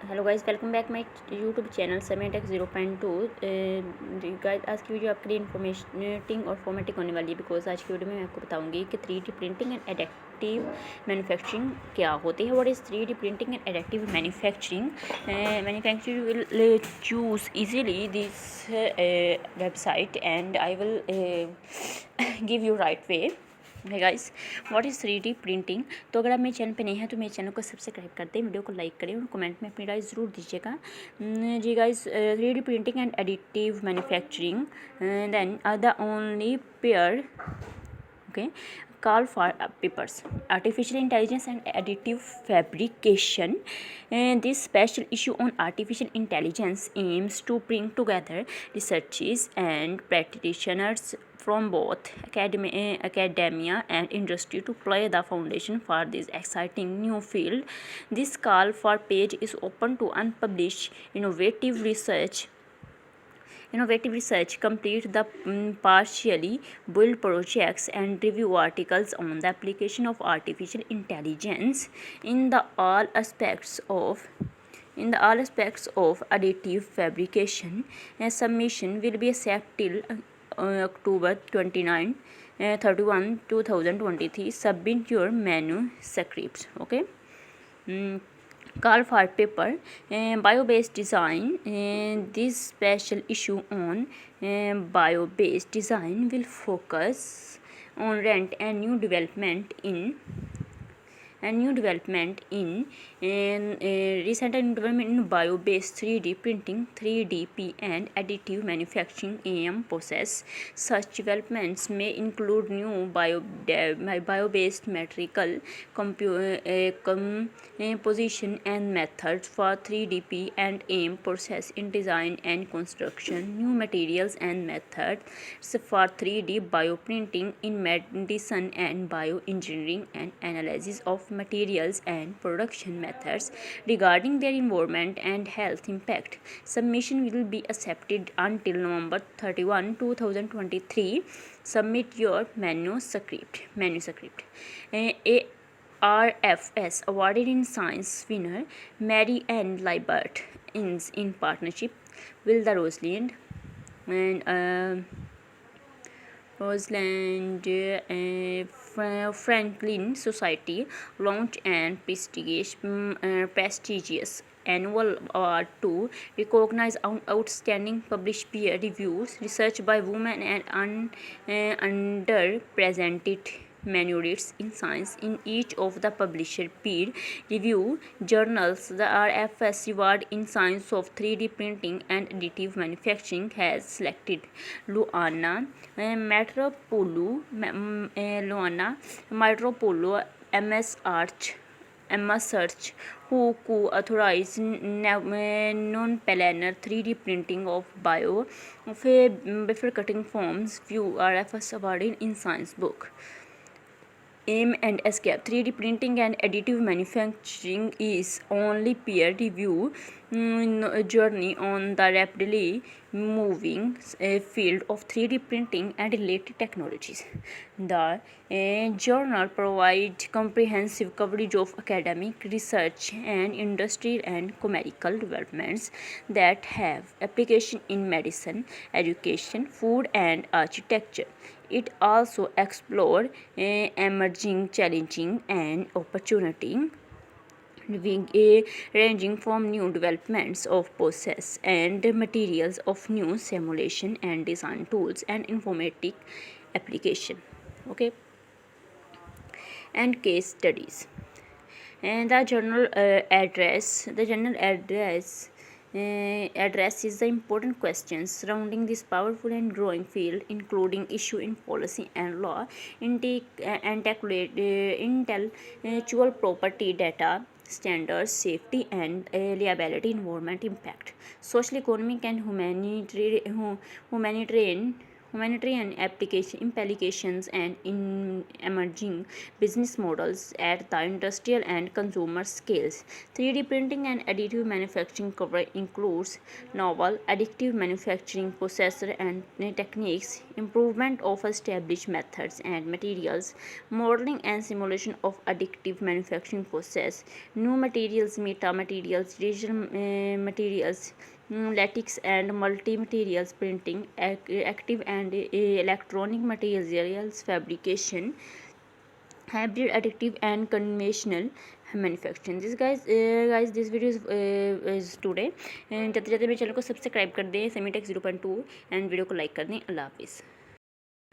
Hello guys, welcome back my YouTube channel समय take 0.2। Guys आज की वीडियो आपके लिए इन्फॉर्मेटिंग और फॉर्मेटिंग होने वाली है, बिकॉज आज की वीडियो में मैं आपको बताऊंगी कि 3D printing and additive manufacturing क्या होती है। What is 3D printing and additive manufacturing? Manufacturer will choose easily this website, and I will give you right way. है guys, what is 3D printing? तो अगर आप मेरे चैनल पे नहीं हैं तो मेरे चैनल को सब्सक्राइब कर दें, वीडियो को लाइक करें और कमेंट में अपनी राय ज़रूर दीजिएगा। जी guys, 3D printing and additive manufacturing then are the only pair call for papers, artificial intelligence and additive fabrication. And this special issue on artificial intelligence aims to bring together researchers and practitioners from both academia and industry to play the foundation for this exciting new field. This call for page is open to unpublished innovative research, complete the partially built projects and review articles on the application of artificial intelligence in the all aspects of additive fabrication. A submission will be accepted till October 29 31 2023. Submit your manuscripts. Okay. Call for paper, biobased design. This special issue on biobased design will focus on rent and new development in recent development in bio-based 3D printing, 3d-pr and additive manufacturing (AM) process. Such developments may include new bio-based material composition and methods for 3d-pr and AM process in design and construction, new materials and methods for 3D bioprinting in medicine and bioengineering, and analysis of materials and production methods regarding their environment and health impact. Submission will be accepted until November 31, 2023. Submit your manuscript. RFS awarded in science winner Mary Ann Liebert in partnership with the Rosalind Franklin Society launched an prestigious annual award to recognize outstanding published peer-reviewed research by women and underrepresented minorities in science in each of the published peer-reviewed journals. The RFS Award in Science of 3D Printing and Additive Manufacturing has selected Luana Metropolo Emma Search, who co-authorized non-planar 3D printing of bifurcating forms. View RFS awarded in Science book. Aim and escape. 3D printing and additive manufacturing is only peer-reviewed journey on the rapidly moving field of 3D printing and related technologies. The journal provides comprehensive coverage of academic research and industry and medical developments that have application in medicine, education, food, and architecture. It also explores emerging challenges and opportunities ranging from new developments of process and materials of new simulation and design tools and informatic application. Okay. And case studies. And the journal addresses the important questions surrounding this powerful and growing field, including issue in policy and law, intellectual property data standards, safety and liability, environment impact, social, economic and humanitarian humanitarian implications and in emerging business models at the industrial and consumer scales. 3D printing and additive manufacturing cover includes novel additive manufacturing processor and techniques, improvement of established methods and materials, modeling and simulation of additive manufacturing process, new materials, meta materials, digital materials, lattice and multi-materials printing, active and electronic materials fabrication, hybrid additive and conventional manufacturing this guys this video is today. जाते जाते मेरे channel को subscribe कर दें सेमीटेक 0.2 and video को like कर दें। अल्लाह हाफिज़।